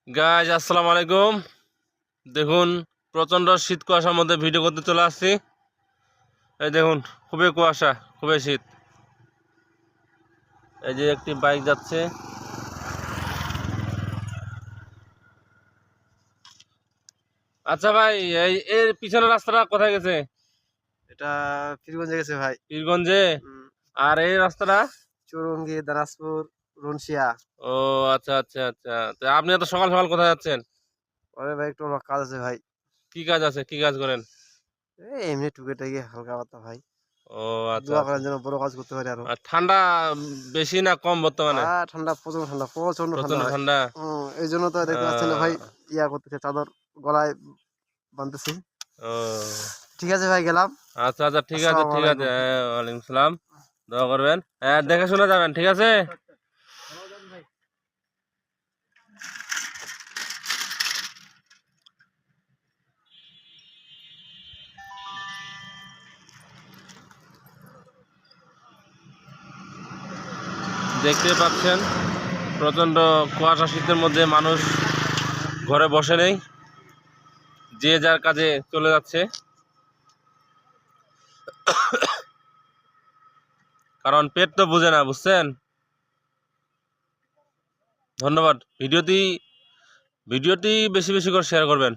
Guys আসসালামু আলাইকুম। দেখুন প্রচণ্ড শীত কুয়াশার মধ্যে ভিডিও করতে চলে আসছি। এই দেখুন খুবই কুয়াশা, খুবই শীত। এই যে একটি বাইক যাচ্ছে। আচ্ছা ভাই, এই এর পিছনের রাস্তাটা কোথায় গেছে? এটা পীরগঞ্জে গেছে ভাই। পীরগঞ্জে। আর এই রাস্তাটা চৌরঙ্গি, দিনাজপুর, রুনশিয়া। ও আচ্ছা আচ্ছা আচ্ছা, তো আপনি এত সকাল সকাল কোথায় যাচ্ছেন? ওরে ভাই একটু আমার কাজ আছে ভাই। কি কাজ আছে, কি কাজ করেন? এমনি টুকে হালকা পাতলা ভাই। ও আচ্ছা দোয়া আচ্ছা। করেন যেন বড় কাজ করতে পারি আরো। আর ঠান্ডা বেশি না কম বর্তমানে? ঠান্ডা, প্রচন্ড ঠান্ডা, প্রচন্ড ঠান্ডা প্রচন্ড ভাই। ঠান্ডা। এই জন্য তো দেখতে পাচ্ছেন না ভাই, ইয়া করতেছে, চাদর গলায় বাঁধতেছি। ও ঠিক আছে ভাই, গেলাম। আচ্ছা আচ্ছা, ঠিক আছে আসসালামু ঠিক আছে। আলাইকুম। হ্যাঁ, ওয়ালাইকুম সালাম। দোয়া করবেন, হ্যাঁ দেখে শুনে যাবেন, ঠিক আছে? দেখতে পাচ্ছেন প্রচণ্ড কুয়াশা শীতের মধ্যে মানুষ ঘরে বসে নেই, যে যার কাজে চলে যাচ্ছে। কারণ পেট তো বুঝে না, বুঝছেন? ধন্যবাদ। ভিডিওটি বেশি বেশি করে শেয়ার করবেন।